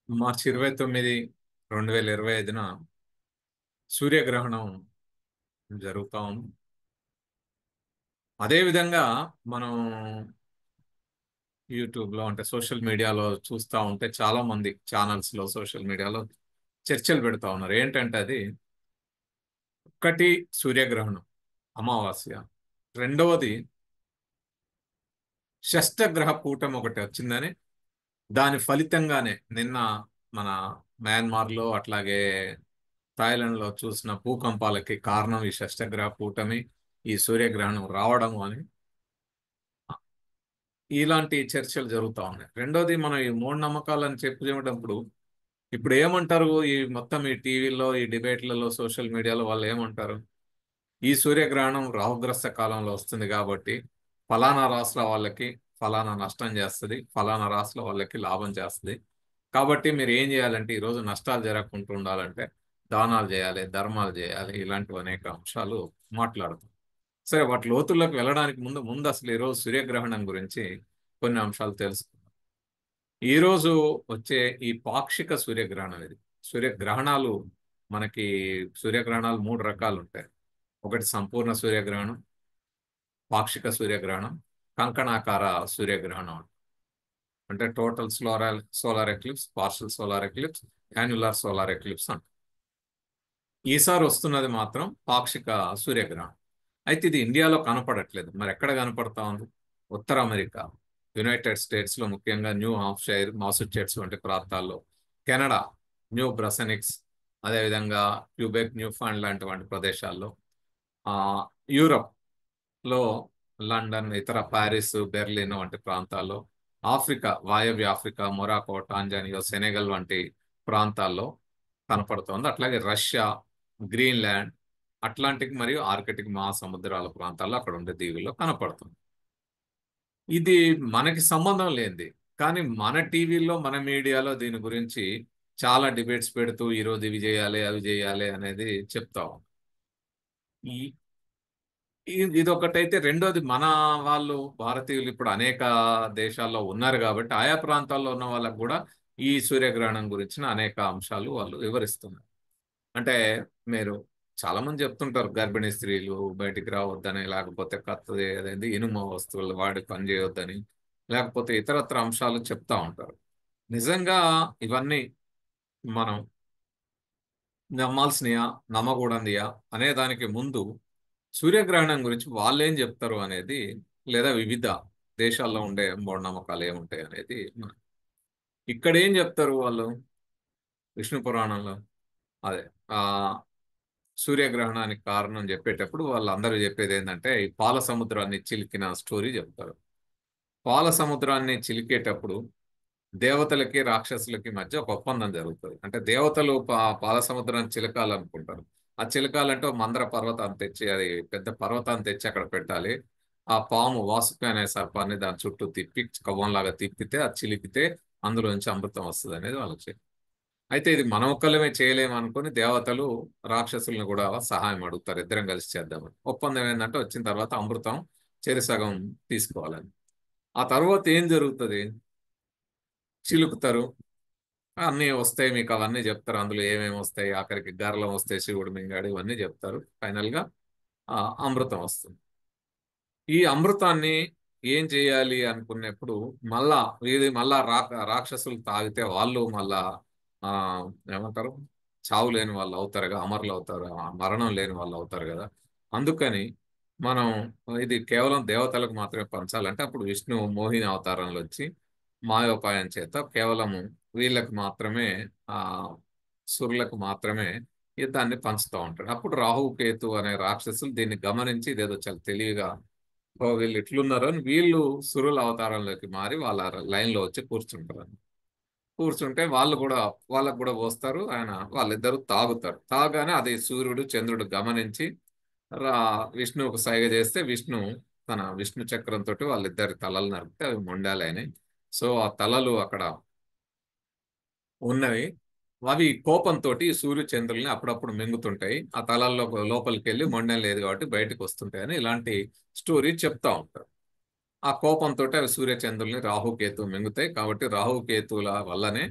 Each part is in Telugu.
మార్చి 29, 2025న సూర్యగ్రహణం జరుగుతా ఉంది. అదేవిధంగా మనం యూట్యూబ్లో అంటే సోషల్ మీడియాలో చూస్తూ ఉంటే చాలా మంది ఛానల్స్లో సోషల్ మీడియాలో చర్చలు పెడతా ఉన్నారు. ఏంటంటే అది ఒకటి సూర్యగ్రహణం అమావాస్య, రెండవది షష్టగ్రహ కూటమి ఒకటి వచ్చిందని, దాని ఫలితంగానే నిన్న మన మయన్మార్లో అట్లాగే థాయిలాండ్లో చూసిన భూకంపాలకి కారణం ఈ షష్టగ్రహ కూటమి, ఈ సూర్యగ్రహణం రావడము అని ఇలాంటి చర్చలు జరుగుతూ ఉన్నాయి. రెండోది మనం ఈ మూఢనమ్మకాలని చెప్పేటప్పుడు ఇప్పుడు ఏమంటారు, ఈ మొత్తం ఈ టీవీలో ఈ డిబేట్లలో సోషల్ మీడియాలో వాళ్ళు ఏమంటారు, ఈ సూర్యగ్రహణం రాహుగ్రస్త కాలంలో వస్తుంది కాబట్టి ఫలానా రాష్ట్ర వాళ్ళకి ఫలానా నష్టం చేస్తుంది, ఫలానా రాష్ట్ర వాళ్ళకి లాభం చేస్తుంది. కాబట్టి మీరు ఏం చేయాలంటే ఈరోజు నష్టాలు జరగకుండా ఉండాలంటే దానాలు చేయాలి, ధర్మాలు చేయాలి, ఇలాంటివి అనేక అంశాలు మాట్లాడుతాం. సరే, వాటి లోతుల్లోకి వెళ్ళడానికి ముందు ముందు అసలు ఈరోజు సూర్యగ్రహణం గురించి కొన్ని అంశాలు తెలుసుకుందాం. ఈరోజు వచ్చే ఈ పాక్షిక సూర్యగ్రహణం ఇది. సూర్యగ్రహణాలు మనకి సూర్యగ్రహణాలు మూడు రకాలు ఉంటాయి. ఒకటి సంపూర్ణ సూర్యగ్రహణం, పాక్షిక సూర్యగ్రహణం, కంకణాకార సూర్యగ్రహణం. అంటే total solar eclipse, partial solar eclipse, annular solar eclipse అంట. ఈసారి వస్తున్నది మాత్రం పాక్షిక సూర్యగ్రహణం. అయితే ఇది ఇండియాలో కనపడట్లేదు, మరి ఎక్కడ కనపడతా ఉంది? ఉత్తర అమెరికా, యునైటెడ్ స్టేట్స్ లో ముఖ్యంగా న్యూ హాంప్షైర్, మాసచ్యూసెట్స్ వంటి ప్రాంతాల్లో, కెనడా, న్యూ బ్రసెనిక్స్, అదేవిధంగా క్యూబెక్, న్యూ ఫండ్ లాంటి వంటి ప్రదేశాల్లో, ఆ యూరప్ లో లండన్, ఇతర ప్యారిస్, బెర్లిన్ వంటి ప్రాంతాల్లో, ఆఫ్రికా, వాయవ్య ఆఫ్రికా, మొరాకో, టాంజానియా, సెనెగల్ వంటి ప్రాంతాల్లో కనపడుతోంది. అట్లాగే రష్యా, గ్రీన్లాండ్, అట్లాంటిక్ మరియు ఆర్కిటిక్ మహాసముద్రాల ప్రాంతాల్లో అక్కడ ఉండే దీవుల్లో కనపడుతుంది. ఇది మనకి సంబంధం లేనిది, కానీ మన టీవీలో మన మీడియాలో దీని గురించి చాలా డిబేట్స్ పెడుతూ ఈరోజు ఇవి చేయాలి అవి చేయాలి అనేది చెప్తాం. ఈ ఇదొకటైతే, రెండోది మన వాళ్ళు భారతీయులు ఇప్పుడు అనేక దేశాల్లో ఉన్నారు కాబట్టి ఆయా ప్రాంతాల్లో ఉన్న వాళ్ళకు కూడా ఈ సూర్యగ్రహణం గురించిన అనేక అంశాలు వాళ్ళు వివరిస్తున్నారు. అంటే మీరు చాలా మంది చెప్తుంటారు, గర్భిణీ స్త్రీలు బయటికి రావద్దని, లేకపోతే కత్తి అదేంటి ఇనుమ వస్తువులు వాడి పని చేయొద్దని, లేకపోతే ఇతరత్ర అంశాలు చెప్తా ఉంటారు. నిజంగా ఇవన్నీ మనం నమ్మాల్సినయా, నమ్మకూడనియా అనే దానికి ముందు సూర్యగ్రహణం గురించి వాళ్ళు ఏం చెప్తారు అనేది, లేదా వివిధ దేశాల్లో ఉండే మూఢనమ్మకాలు ఏముంటాయి అనేది ఇక్కడ ఏం చెప్తారు వాళ్ళు. విష్ణు పురాణంలో అదే ఆ సూర్యగ్రహణానికి కారణం చెప్పేటప్పుడు వాళ్ళందరూ చెప్పేది ఏంటంటే ఈ పాల సముద్రాన్ని చిలికిన స్టోరీ చెప్తారు. పాల సముద్రాన్ని చిలికేటప్పుడు దేవతలకి రాక్షసులకి మధ్య ఒక ఒప్పందం జరుగుతుంది. అంటే దేవతలు పాల సముద్రాన్ని చిలకాలనుకుంటారు. ఆ చిలకాలంటే ఒక మందర పర్వతాన్ని తెచ్చి, అది పెద్ద పర్వతాన్ని తెచ్చి అక్కడ పెట్టాలి. ఆ పాము వాసుకి అనే సర్పాన్ని దాని చుట్టూ తిప్పి కవ్వంలాగా తిప్పితే, అది చిలిపితే అందులో నుంచి అమృతం వస్తుంది అనేది వాళ్ళకి చెప్పి. అయితే ఇది మన ఒక్కళ్ళమే చేయలేము అనుకుని దేవతలు రాక్షసుల్ని కూడా సహాయం అడుగుతారు, ఇద్దరం కలిసి చేద్దామని. ఒప్పందం ఏంటంటే వచ్చిన తర్వాత అమృతం చెరిసగం తీసుకోవాలని. ఆ తర్వాత ఏం జరుగుతుంది, చిలుకుతారు, అన్నీ వస్తాయి, మీకు అవన్నీ చెప్తారు, అందులో ఏమేమి వస్తాయి, ఆఖరికి గర్లం వస్తాయి, శివుడు మింగాడు, ఇవన్నీ చెప్తారు. ఫైనల్ గా ఆ అమృతం వస్తుంది. ఈ అమృతాన్ని ఏం చేయాలి అనుకున్నప్పుడు మళ్ళా మళ్ళా రాక్షసులు తాగితే వాళ్ళు మళ్ళా ఆ ఏమంటారు, చావు లేని వాళ్ళు అవుతారు కదా, అమరులు అవుతారు, మరణం లేని వాళ్ళు అవుతారు కదా. అందుకని మనం ఇది కేవలం దేవతలకు మాత్రమే పంచాలంటే అప్పుడు విష్ణు మోహిని అవతారంలో వచ్చి మాయోపాయం చేత కేవలం వీళ్ళకి మాత్రమే, ఆ సురులకు మాత్రమే దాన్ని పంచుతూ ఉంటాడు. అప్పుడు రాహు కేతు అనే రాక్షసులు దీన్ని గమనించి ఇదేదో చాలా తెలివిగా, ఓ వీళ్ళు ఇట్లున్నారు అని వీళ్ళు సురుల అవతారంలోకి మారి వాళ్ళ లైన్ లో వచ్చి కూర్చుంటారు. కూర్చుంటే వాళ్ళు కూడా, వాళ్ళకు కూడా పోస్తారు, ఆయన వాళ్ళిద్దరూ తాగుతారు. తాగానే అది సూర్యుడు చంద్రుడు గమనించి రా విష్ణువుకు సైగ చేస్తే విష్ణు తన విష్ణు చక్రంతో వాళ్ళిద్దరి తలలు నరికితే అవి మొండాలు అయినాయి. సో ఆ తలలు అక్కడ ఉన్నవి, అవి కోపంతో సూర్య చంద్రుల్ని అప్పుడప్పుడు మింగుతుంటాయి. ఆ తలల్లో లోపలికి వెళ్ళి మొండెం లేదు కాబట్టి బయటకు వస్తుంటాయి అని ఇలాంటి స్టోరీ చెప్తా ఉంటారు. ఆ కోపంతో అవి సూర్యచంద్రుల్ని రాహుకేతు మింగుతాయి. కాబట్టి రాహుకేతువుల వల్లనే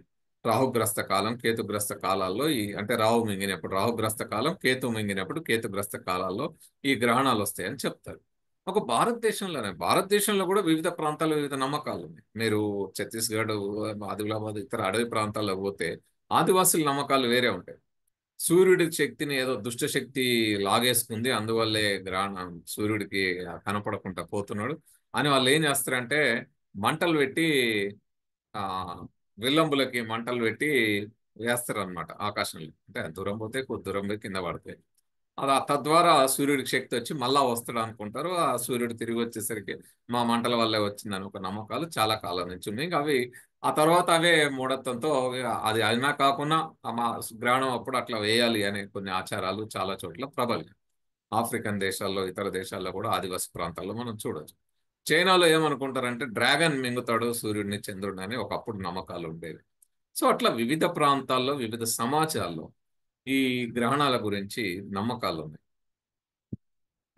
రాహుగ్రస్త కాలం, కేతుగ్రస్త కాలాల్లో అంటే రాహు మింగినప్పుడు రాహుగ్రస్త కాలం, కేతు మింగినప్పుడు కేతుగ్రస్త కాలాల్లో ఈ గ్రహణాలు వస్తాయని చెప్తారు. ఒక భారతదేశంలో కూడా వివిధ ప్రాంతాల్లో వివిధ నమ్మకాలు ఉన్నాయి. మీరు ఛత్తీస్గఢ్, ఆదిలాబాద్ ఇతర అడవి ప్రాంతాల్లో పోతే ఆదివాసుల నమ్మకాలు వేరే ఉంటాయి. సూర్యుడి శక్తిని ఏదో దుష్ట శక్తి లాగేసుకుంది, అందువల్లే గ్రహణం సూర్యుడికి కనపడకుండా పోతున్నాడు అని వాళ్ళు ఏం చేస్తారంటే మంటలు పెట్టి ఆ విల్లంబులకి మంటలు పెట్టి వేస్తారు అనమాట ఆకాశంలో. అంటే దూరం పోతే కొద్ది దూరం పోయి కింద పడతాయి. తద్వారా సూర్యుడికి శక్తి వచ్చి మళ్ళా వస్తాడు అనుకుంటారు. ఆ సూర్యుడు తిరిగి వచ్చేసరికి మా మంటల వల్లే వచ్చిందని ఒక నమ్మకాలు చాలా కాలం నుంచి ఉన్నాయి. ఇంకా అవి ఆ తర్వాత అవే మూఢత్వంతో అది అయినా కాకుండా మా గ్రహణం అప్పుడు అట్లా వేయాలి అనే కొన్ని ఆచారాలు చాలా చోట్ల ప్రబలం. ఆఫ్రికన్ దేశాల్లో, ఇతర దేశాల్లో కూడా ఆదివాసి ప్రాంతాల్లో మనం చూడొచ్చు. చైనాలో ఏమనుకుంటారంటే డ్రాగన్ మింగుతాడు సూర్యుడిని, చంద్రుడిని అని ఒకప్పుడు నమ్మకాలు ఉండేవి. సో అట్లా వివిధ ప్రాంతాల్లో వివిధ సమాజాల్లో ఈ గ్రహణాల గురించి నమ్మకాలు ఉన్నాయి.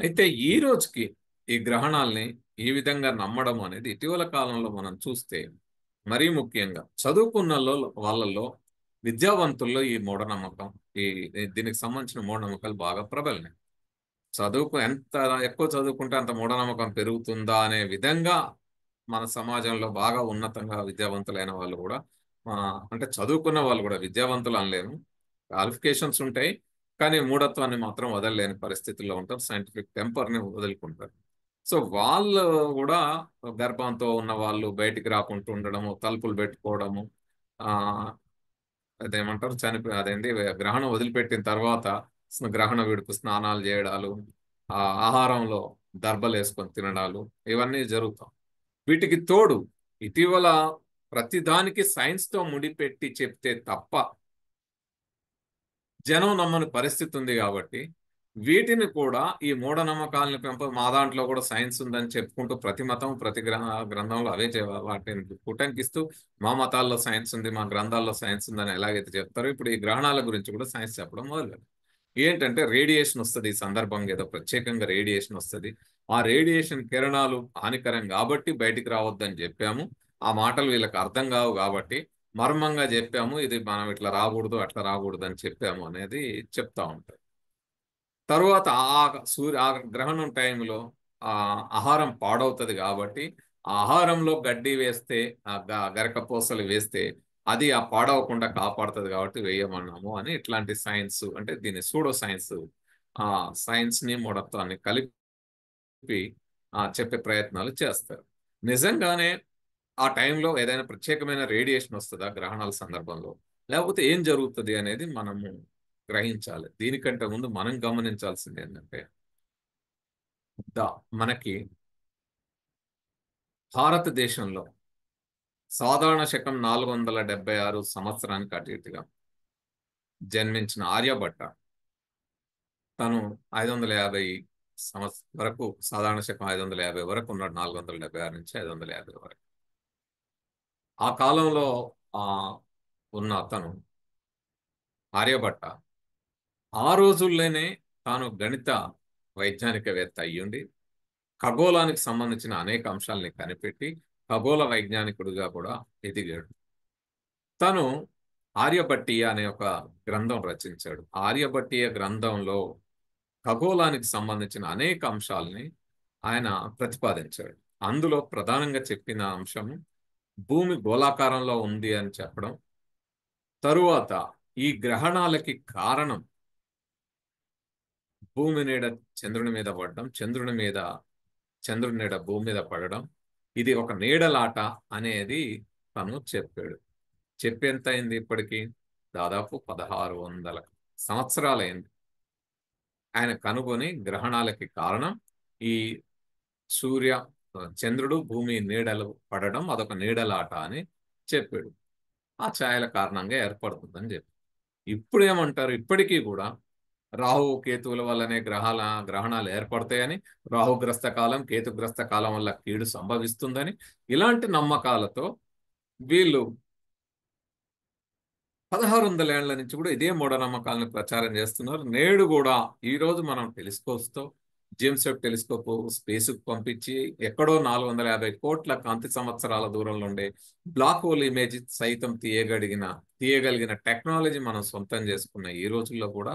అయితే ఈ రోజుకి ఈ గ్రహణాల్ని ఈ విధంగా నమ్మడం అనేది ఇటీవల కాలంలో మనం చూస్తే మరీ ముఖ్యంగా చదువుకున్న వాళ్ళల్లో విద్యావంతుల్లో ఈ మూఢనమ్మకం, ఈ దీనికి సంబంధించిన మూఢనమ్మకాలు బాగా ప్రబలినాయి. ఎంత ఎక్కువ చదువుకుంటే అంత మూఢనమ్మకం పెరుగుతుందా అనే విధంగా మన సమాజంలో బాగా ఉన్నతంగా విద్యావంతులైన వాళ్ళు కూడా అంటే చదువుకున్న వాళ్ళు కూడా, విద్యావంతులు అనలేము, క్వాలిఫికేషన్స్ ఉంటాయి కానీ మూఢత్వాన్ని మాత్రం వదలలేని పరిస్థితుల్లో ఉంటారు. సైంటిఫిక్ టెంపర్ని వదులుకుంటారు. సో వాళ్ళు కూడా గర్భంతో ఉన్న వాళ్ళు బయటికి రాకుండా ఉండడము, తలుపులు పెట్టుకోవడము, ఆ అదేమంటారు అదేంటి గ్రహణం వదిలిపెట్టిన తర్వాత గ్రహణ విడుపు స్నానాలు చేయడాలు, ఆహారంలో దర్బలు వేసుకొని తినడాలు, ఇవన్నీ జరుగుతాం. వీటికి తోడు ఇటీవల ప్రతిదానికి సైన్స్ తో ముడిపెట్టి చెప్తే తప్ప జనం నమ్మని పరిస్థితి ఉంది కాబట్టి వీటిని కూడా ఈ మూఢనమ్మకాలను మా దాంట్లో కూడా సైన్స్ ఉందని చెప్పుకుంటూ ప్రతి మతం ప్రతి గ్రంథంలో అవే వాటిని పుటంకిస్తూ మా మతాల్లో సైన్స్ ఉంది, మా గ్రంథాల్లో సైన్స్ ఉందని ఎలాగైతే చెప్తారో ఇప్పుడు ఈ గ్రహణాల గురించి కూడా సైన్స్ చెప్పడం మొదలు. ఏంటంటే రేడియేషన్ వస్తుంది, ఈ సందర్భంగా ఏదో ప్రత్యేకంగా రేడియేషన్ వస్తుంది, ఆ రేడియేషన్ కిరణాలు హానికరం కాబట్టి బయటికి రావద్దని చెప్పాము, ఆ మాటలు వీళ్ళకి అర్థం కావు కాబట్టి మర్మంగా చెప్పాము, ఇది మనం ఇట్లా రాకూడదు అట్లా రాకూడదు అని చెప్పాము అనేది చెప్తా ఉంటారు. తరువాత ఆ గ్రహణం టైంలో ఆ ఆహారం పాడవుతుంది కాబట్టి ఆ ఆహారంలో గడ్డి వేస్తే, గరకపోసలు వేస్తే అది ఆ పాడవకుండా కాపాడుతుంది కాబట్టి వేయమన్నాము అని ఇట్లాంటి సైన్స్, అంటే దీన్ని సూడో సైన్స్, ఆ సైన్స్ ని మూఢత్వాన్ని కలిపి చెప్పే ప్రయత్నాలు చేస్తారు. నిజంగానే ఆ టైంలో ఏదైనా ప్రత్యేకమైన రేడియేషన్ వస్తుందా గ్రహణాల సందర్భంలో, లేకపోతే ఏం జరుగుతుంది అనేది మనము గ్రహించాలి. దీనికంటే ముందు మనం గమనించాల్సింది ఏంటంటే మనకి భారతదేశంలో సాధారణ శకం 476 సంవత్సరానికి అటు ఇటుగా జన్మించిన ఆర్యభట్ట తను 550 వరకు, సాధారణ శకం 550 వరకు ఉన్నాడు. 476 నుంచి 550 వరకు ఆ కాలంలో ఆ ఉన్న అతను ఆర్యభట్ట ఆ రోజుల్లోనే తాను గణిత వైజ్ఞానికవేత్త అయ్యుండి ఖగోళానికి సంబంధించిన అనేక అంశాలని కనిపెట్టి ఖగోళ వైజ్ఞానికుడిగా కూడా ఎదిగాడు. తను ఆర్యభట్టీయ అనే ఒక గ్రంథం రచించాడు. ఆర్యభట్టీయ గ్రంథంలో ఖగోళానికి సంబంధించిన అనేక అంశాలని ఆయన ప్రతిపాదించాడు. అందులో ప్రధానంగా చెప్పిన అంశం భూమి గోళాకారంలో ఉంది అని చెప్పడం, తరువాత ఈ గ్రహణాలకి కారణం భూమి నీడ చంద్రుని మీద పడడం, చంద్రుని నీడ భూమి మీద పడడం, ఇది ఒక నీడలాట అనేది తను చెప్పాడు. చెప్పేంత అయింది ఇప్పటికీ దాదాపు 1600 సంవత్సరాలైంది. ఆయన కనుగొని గ్రహణాలకి కారణం ఈ సూర్య చంద్రుడు భూమి నీడలు పడడం, అదొక నీడలాట అని చెప్పాడు. ఆ ఛాయల కారణంగా ఏర్పడుతుందని చెప్పి ఇప్పుడు ఏమంటారు, ఇప్పటికీ కూడా రాహు కేతువుల వల్లనే గ్రహణాలు ఏర్పడతాయని, రాహుగ్రస్త కాలం కేతుగ్రస్త కాలం వల్ల కీడు సంభవిస్తుందని, ఇలాంటి నమ్మకాలతో వీళ్ళు 1600 ఏళ్ల నుంచి కూడా ఇదే మూఢనమ్మకాలను ప్రచారం చేస్తున్నారు. నేడు కూడా ఈ రోజు మనం టెలిస్కోప్స్తో జేమ్స్ వెబ్ టెలిస్కోప్ స్పేస్కు పంపించి ఎక్కడో 450 కోట్ల కాంతి సంవత్సరాల దూరంలో ఉండే బ్లాక్ హోల్ ఇమేజ్ సైతం తీయగలిగిన టెక్నాలజీ మనం సొంతం చేసుకున్న ఈ రోజుల్లో కూడా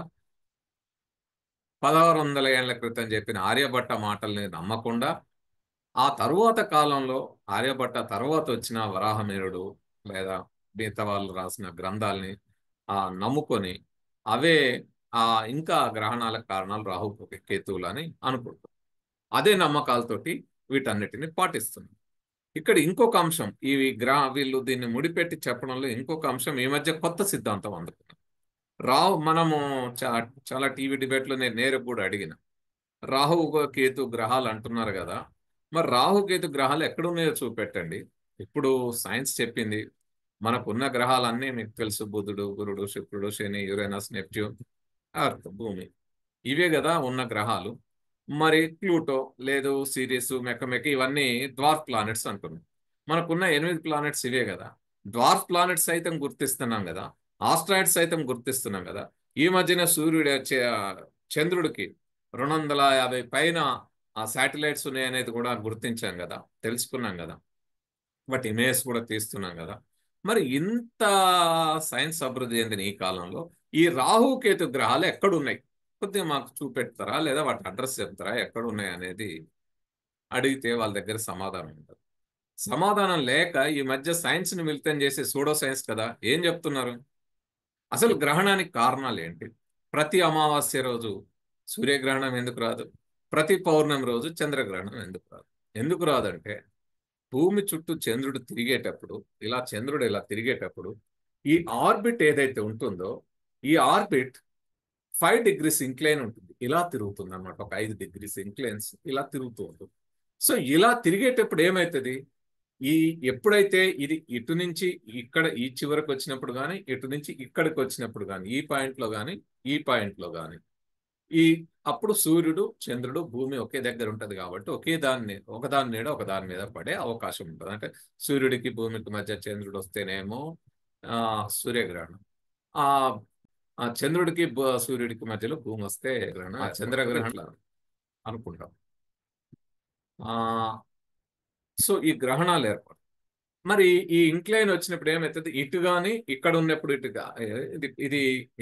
1600 ఏళ్ల క్రితం చెప్పిన ఆర్యభట్ట మాటల్ని నమ్మకుండా ఆ తరువాత కాలంలో ఆర్యభట్ట తర్వాత వచ్చిన వరాహమిహిరుడు లేదా మిగతా వాళ్ళు రాసిన గ్రంథాలని నమ్ముకొని అవే ఆ ఇంకా గ్రహణాలకు కారణాలు రాహు కేతువులు అని అనుకుంటాం. అదే నమ్మకాలతోటి వీటన్నిటిని పాటిస్తున్నాం. ఇక్కడ ఇంకొక అంశం వీళ్ళు దీన్ని ముడిపెట్టి చెప్పడంలో ఇంకొక అంశం ఈ మధ్య కొత్త సిద్ధాంతం అందుకున్నాం. మనము చాలా టీవీ డిబేట్లో నేను నేరుగా కూడా అడిగిన, రాహు కేతు గ్రహాలు అంటున్నారు కదా, మరి రాహు కేతు గ్రహాలు ఎక్కడున్నాయో చూపెట్టండి. ఇప్పుడు సైన్స్ చెప్పింది మనకున్న గ్రహాలన్నీ మీకు తెలుసు, బుధుడు, గురుడు, శుక్రుడు, శని, యురేనస్, నెప్ట్యూన్, ఎర్త్, భూమి, ఇవే కదా ఉన్న గ్రహాలు. మరి ప్లూటో లేదు, సిరీస్, మెకమెక ఇవన్నీ డ్వార్ఫ్ ప్లానెట్స్ అంటున్నాం. మనకున్న 8 ప్లానెట్స్ ఇవే కదా. డ్వార్ఫ్ ప్లానెట్స్ సైతం గుర్తిస్తున్నాం కదా, ఆస్ట్రాయిడ్స్ సైతం గుర్తిస్తున్నాం కదా. ఈ మధ్యన చంద్రుడికి 250 పైన శాటిలైట్స్ ఉన్నాయనేది కూడా గుర్తించాం కదా, తెలుసుకున్నాం కదా, వాటి ఇమేజ్ కూడా తీస్తున్నాం కదా. మరి ఇంత సైన్స్ అభివృద్ధి చెందిన ఈ కాలంలో ఈ రాహుకేతు గ్రహాలు ఎక్కడున్నాయి, కొద్దిగా మాకు చూపెడతారా, లేదా వాటి అడ్రస్ చెప్తారా, ఎక్కడున్నాయి అనేది అడిగితే వాళ్ళ దగ్గర సమాధానం ఉంటుంది. సమాధానం లేక ఈ మధ్య సైన్స్ని మిళితం చేసే సూడో సైన్స్ కదా ఏం చెప్తున్నారు, అసలు గ్రహణానికి కారణాలు ఏంటి, ప్రతి అమావాస్య రోజు సూర్యగ్రహణం ఎందుకు రాదు, ప్రతి పౌర్ణమి రోజు చంద్రగ్రహణం ఎందుకు రాదంటే భూమి చుట్టూ చంద్రుడు తిరిగేటప్పుడు చంద్రుడు ఇలా తిరిగేటప్పుడు ఈ ఆర్బిట్ ఏదైతే ఉంటుందో ఈ ఆర్బిట్ 5 degrees ఇంక్లైన్ ఉంటుంది, ఇలా తిరుగుతుంది అనమాట. ఒక 5 degrees ఇంక్లైన్స్ ఇలా తిరుగుతూ ఉంటుంది. సో ఇలా తిరిగేటప్పుడు ఏమవుతుంది, ఎప్పుడైతే ఇది ఇటు నుంచి ఇక్కడ ఈ చివరకు వచ్చినప్పుడు కానీ, ఇటు నుంచి ఇక్కడికి వచ్చినప్పుడు కానీ, ఈ పాయింట్లో కానీ, ఈ పాయింట్లో కానీ, అప్పుడు సూర్యుడు, చంద్రుడు, భూమి ఒకే దగ్గర ఉంటది కాబట్టి ఒకదాని నీడ ఒకదాని మీద పడే అవకాశం ఉంటుంది. అంటే సూర్యుడికి భూమికి మధ్య చంద్రుడు వస్తేనేమో సూర్యగ్రహణం, ఆ చంద్రుడికి సూర్యుడికి మధ్యలో భూమి వస్తే చంద్రగ్రహణం అనుకుంటాం. సో ఈ గ్రహణాలు ఏర్పడతాయి. మరి ఈ ఇంక్లైన్ వచ్చినప్పుడు ఏమవుతుంది, ఇటు కానీ ఇక్కడ ఉన్నప్పుడు ఇటుగా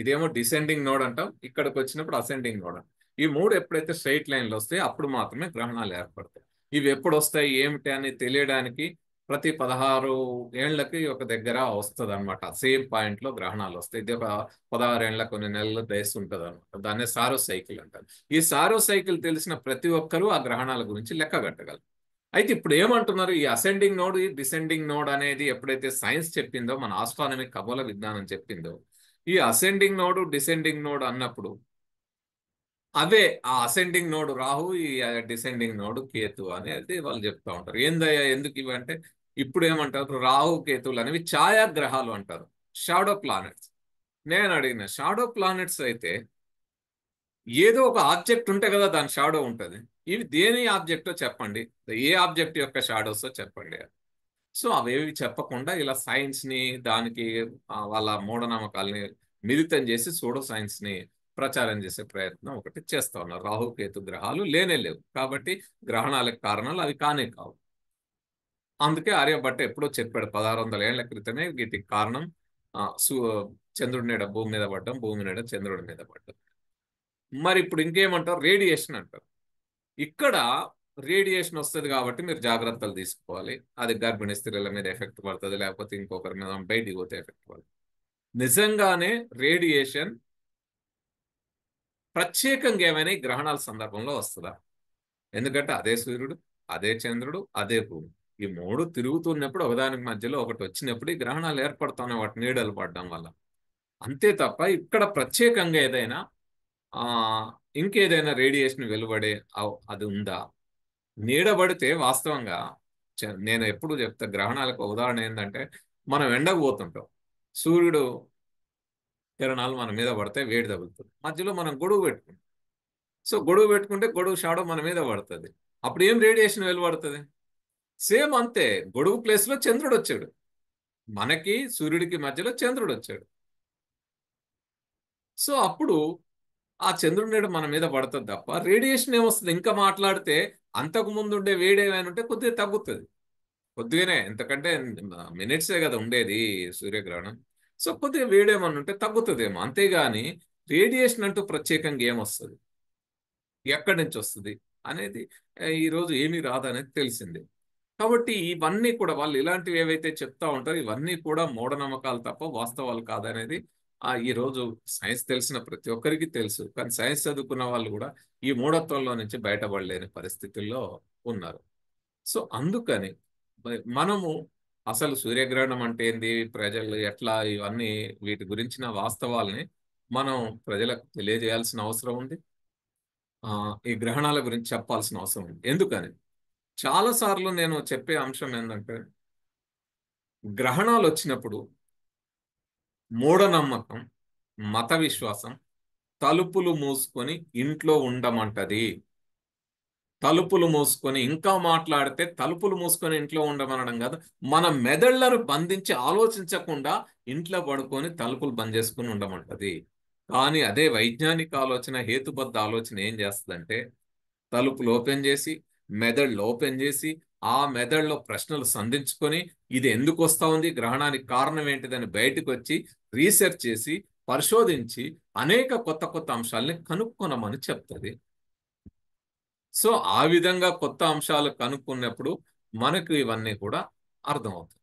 ఇదేమో డిసెండింగ్ నోడ్ అంటాం, ఇక్కడికి వచ్చినప్పుడు అసెండింగ్ నోడ్ అంటాం. ఈ మూడు ఎప్పుడైతే స్ట్రైట్ లైన్లు వస్తాయి అప్పుడు మాత్రమే గ్రహణాలు ఏర్పడతాయి. ఇవి ఎప్పుడు వస్తాయి ఏమిటి అని తెలియడానికి ప్రతి 16 ఏళ్లకి ఒక దగ్గర వస్తుంది అనమాట, సేమ్ పాయింట్ లో గ్రహణాలు వస్తాయి. ఇది ఒక 16 ఏళ్ల కొన్ని నెలల వయసు ఉంటుంది అనమాట. దాన్ని సారో సైకిల్ అంటారు. ఈ సారో సైకిల్ తెలిసిన ప్రతి ఒక్కరూ ఆ గ్రహణాల గురించి లెక్క కట్టగలరు. అయితే ఇప్పుడు ఏమంటున్నారు, ఈ అసెండింగ్ నోడ్, ఈ డిసెండింగ్ నోడ్ అనేది ఎప్పుడైతే సైన్స్ చెప్పిందో, మన ఆస్ట్రానమీ ఖగోళ విజ్ఞానం చెప్పిందో, ఈ అసెండింగ్ నోడ్, డిసెండింగ్ నోడ్ అన్నప్పుడు అవే ఆ అసెండింగ్ నోడ్ రాహు, ఈ డిసెండింగ్ నోడ్ కేతు అనేది వాళ్ళు చెప్తా ఉంటారు. ఏందయ్యా ఎందుకు ఇవంటే, ఇప్పుడు ఏమంటారు, రాహు కేతువులు అనేవి ఛాయాగ్రహాలు అంటారు, షాడో ప్లానెట్స్. నేను అడిగిన, షాడో ప్లానెట్స్ అయితే ఏదో ఒక ఆబ్జెక్ట్ ఉంటే కదా దాని షాడో ఉంటుంది, ఇవి దేని ఆబ్జెక్టో చెప్పండి, ఏ ఆబ్జెక్ట్ యొక్క షాడోసో చెప్పండి. సో అవేవి చెప్పకుండా ఇలా సైన్స్ని దానికి వాళ్ళ మూఢనమ్మకాలని మిళితం చేసి సూడో సైన్స్ని ప్రచారం చేసే ప్రయత్నం ఒకటి చేస్తా ఉన్నారు. రాహుకేతు గ్రహాలు లేనే లేవు కాబట్టి గ్రహణాలకు కారణాలు అవి కానే కావు. అందుకే ఆర్యభట్ట ఎప్పుడో చెప్పాడు 1600 ఏళ్ల క్రితమే వీటికి కారణం చంద్రుడి నీడ భూమి మీద పడ్డం, భూమి నీడ చంద్రుడి మీద పడ్డం. మరి ఇప్పుడు ఇంకేమంటారు, రేడియేషన్ అంటారు. ఇక్కడ రేడియేషన్ వస్తుంది కాబట్టి మీరు జాగ్రత్తలు తీసుకోవాలి, అది గర్భిణీ స్త్రీల మీద ఎఫెక్ట్ పడుతుంది, లేకపోతే ఇంకొకరి మీద బయటికి పోతే ఎఫెక్ట్ పడుతుంది. నిజంగానే రేడియేషన్ ప్రత్యేకంగా ఏమైనా గ్రహణాల సందర్భంలో వస్తుందా? ఎందుకంటే అదే సూర్యుడు, అదే చంద్రుడు, అదే భూమి, ఈ మూడు తిరుగుతున్నప్పుడు ఒకదానికి మధ్యలో ఒకటి వచ్చినప్పుడు ఈ గ్రహణాలు ఏర్పడుతున్నాయి వాటి నీడలు పడడం వల్ల. అంతే తప్ప ఇక్కడ ప్రత్యేకంగా ఏదైనా ఇంకేదైనా రేడియేషన్ వెలువడే అది ఉందా? నీడబడితే వాస్తవంగా నేను ఎప్పుడు చెప్తా, గ్రహణాలకు ఉదాహరణ ఏంటంటే, మనం ఎండకు పోతుంటాం, సూర్యుడు కిరణాలు మన మీద పడితే వేడి తగులుతుంది, మధ్యలో మనం గొడుగు పెట్టుకుంటాం. సో గొడుగు పెట్టుకుంటే గొడుగు షాడో మన మీద పడుతుంది, అప్పుడు ఏం రేడియేషన్ వెలువడుతుంది? సేమ్ అంతే, గొడుగు ప్లేస్లో చంద్రుడు వచ్చాడు, మనకి సూర్యుడికి మధ్యలో చంద్రుడు వచ్చాడు. సో అప్పుడు ఆ చంద్రుడి నీడ మన మీద పడుతుంది తప్ప రేడియేషన్ ఏమొస్తుంది. ఇంకా మాట్లాడితే అంతకు ముందు ఉండే వేడి ఏమైనా ఉంటే కొద్దిగా తగ్గుతుంది. కొద్దిగానే, ఎందుకంటే మినిట్సే కదా ఉండేది సూర్యగ్రహణం. సో కొద్దిగా వేడేమన్నా ఉంటే తగ్గుతుందేమో, అంతేగాని రేడియేషన్ అంటూ ప్రత్యేకంగా ఏమొస్తుంది, ఎక్కడి నుంచి వస్తుంది అనేది ఈరోజు ఏమీ రాదనేది తెలిసింది. కాబట్టి ఇవన్నీ కూడా వాళ్ళు ఇలాంటివి ఏవైతే చెప్తా ఉంటారో ఇవన్నీ కూడా మూఢనమ్మకాలు తప్ప వాస్తవాలు కాదనేది ఈ రోజు సైన్స్ తెలిసిన ప్రతి ఒక్కరికి తెలుసు. కానీ సైన్స్ చదువుకున్న వాళ్ళు కూడా ఈ మూఢత్వంలో నుంచి బయటపడలేని పరిస్థితుల్లో ఉన్నారు. సో అందుకని మనము అసలు సూర్యగ్రహణం అంటే ఏంది, ప్రజలు ఎట్లా, ఇవన్నీ వీటి గురించిన వాస్తవాల్ని మనం ప్రజలకు తెలియజేయాల్సిన అవసరం ఉంది. ఈ గ్రహణాల గురించి చెప్పాల్సిన అవసరం ఉంది. ఎందుకని చాలా సార్లు నేను చెప్పే అంశం ఏంటంటే, గ్రహణాలు వచ్చినప్పుడు మూఢనమ్మకం, మత విశ్వాసం తలుపులు మూసుకొని ఇంట్లో ఉండమంటది. తలుపులు మూసుకొని ఇంకా మాట్లాడితే తలుపులు మూసుకొని ఇంట్లో ఉండమనడం కాదు, మన మెదళ్లను బంధించి ఆలోచించకుండా ఇంట్లో పడుకొని తలుపులు బంద్ చేసుకుని ఉండమంటది. కానీ అదే వైజ్ఞానిక ఆలోచన, హేతుబద్ధ ఆలోచన ఏం చేస్తుందంటే, తలుపులు ఓపెన్ చేసి మెదళ్ళు ఓపెన్ చేసి ఆ మెదడులో ప్రశ్నలు సంధించుకొని ఇది ఎందుకు వస్తా ఉంది, గ్రహణానికి కారణం ఏంటిదని బయటకు వచ్చి రీసెర్చ్ చేసి పరిశోధించి అనేక కొత్త కొత్త అంశాలని కనుక్కొనమని చెప్తుంది. సో ఆ విధంగా కొత్త అంశాలు కనుక్కున్నప్పుడు మనకు ఇవన్నీ కూడా అర్థమవుతాయి.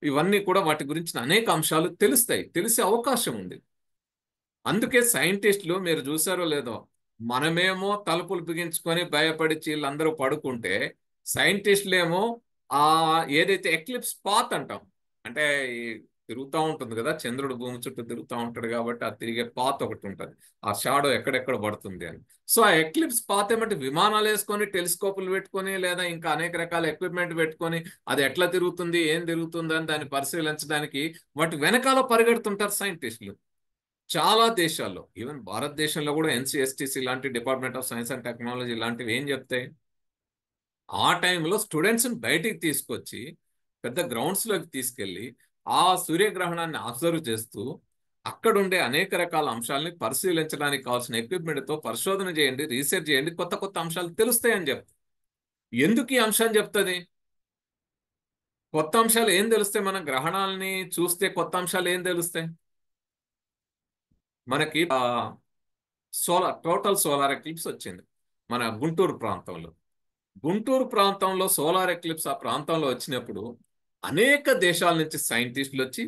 ఇవన్నీ కూడా వాటి గురించిన అనేక అంశాలు తెలుస్తాయి, తెలిసే అవకాశం ఉంది. అందుకే సైంటిస్టులు మీరు చూసారో లేదో, మనమేమో తలుపులు బిగించుకొని భయపడి వీళ్ళందరూ పడుకుంటే సైంటిస్టులేమో ఆ ఏదైతే ఎక్లిప్స్ పాత్ అంటాం, అంటే ఈ తిరుగుతూ ఉంటుంది కదా, చంద్రుడు భూమి చుట్టూ తిరుగుతూ ఉంటాడు కాబట్టి ఆ తిరిగే పాత్ ఒకటి ఉంటుంది, ఆ షాడో ఎక్కడెక్కడ పడుతుంది అని. సో ఆ ఎక్లిప్స్ పాత్ ఏమంటే విమానాలు వేసుకొని టెలిస్కోపులు పెట్టుకొని లేదా ఇంకా అనేక రకాల ఎక్విప్మెంట్ పెట్టుకొని అది ఎట్లా తిరుగుతుంది ఏం తిరుగుతుంది అని దాన్ని పరిశీలించడానికి వాటి వెనకాల పరిగెడుతుంటారు సైంటిస్టులు. చాలా దేశాల్లో, ఈవెన్ భారతదేశంలో కూడా ఎన్సిఎస్టిసి లాంటి department of science and technology లాంటివి ఏం చెప్తాయి, ఆ టైంలో స్టూడెంట్స్ని బయటికి తీసుకొచ్చి పెద్ద గ్రౌండ్స్లోకి తీసుకెళ్ళి ఆ సూర్యగ్రహణాన్ని అబ్జర్వ్ చేస్తూ అక్కడుండే అనేక రకాల అంశాలని పరిశీలించడానికి కావాల్సిన ఎక్విప్మెంట్తో పరిశోధన చేయండి, రీసెర్చ్ చేయండి, కొత్త కొత్త అంశాలు తెలుస్తాయని చెప్తారు. ఎందుకు ఈ అంశాన్ని చెప్తుంది? కొత్త అంశాలు ఏం తెలుస్తాయి? మన గ్రహణాలని చూస్తే కొత్త అంశాలు ఏం తెలుస్తాయి మనకి? టోటల్ సోలార్ ఎక్లిప్స్ వచ్చింది మన గుంటూరు ప్రాంతంలో. గుంటూరు ప్రాంతంలో సోలార్ ఎక్లిప్స్ ఆ ప్రాంతంలో వచ్చినప్పుడు అనేక దేశాల నుంచి సైంటిస్టులు వచ్చి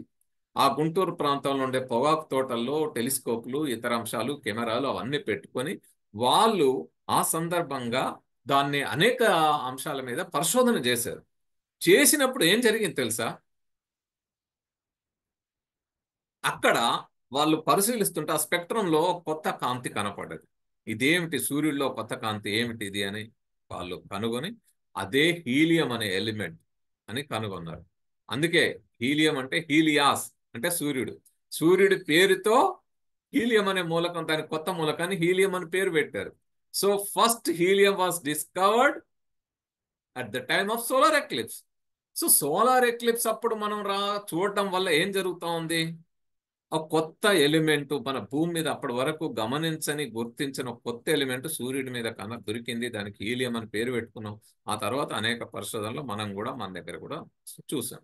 ఆ గుంటూరు ప్రాంతంలో ఉండే పొగాకు తోటల్లో టెలిస్కోప్లు, ఇతర అంశాలు, కెమెరాలు అవన్నీ పెట్టుకొని వాళ్ళు ఆ సందర్భంగా దాన్ని అనేక అంశాల మీద పరిశోధన చేశారు. చేసినప్పుడు ఏం జరిగింది తెలుసా? అక్కడ వాళ్ళు పరిశీలిస్తుంటే ఆ స్పెక్ట్రంలో కొత్త కాంతి కనపడ్డది. ఇదేమిటి, సూర్యుడిలో కొత్త కాంతి ఏమిటి ఇది అని వాళ్ళు కనుగొని అదే హీలియం అనే ఎలిమెంట్ అని కనుగొన్నారు. అందుకే హీలియం అంటే హీలియాస్ అంటే సూర్యుడు. సూర్యుడి పేరుతో హీలియం అనే మూలకం, దాని కొత్త మూలకాన్ని హీలియం అని పేరు పెట్టారు. So first helium was discovered at the time of solar eclipse. So solar eclipse అప్పుడు మనం చూడటం వల్ల ఏం జరుగుతూ ఉంది, ఒక కొత్త ఎలిమెంట్ మన భూమి మీద అప్పటి వరకు గమనించని గుర్తించిన ఒక కొత్త ఎలిమెంట్ సూర్యుడి మీద కన్నా దొరికింది, దానికి హీలియం అని పేరు పెట్టుకున్నాం. ఆ తర్వాత అనేక పరిశోధనలు మనం కూడా మన దగ్గర కూడా చూసాం.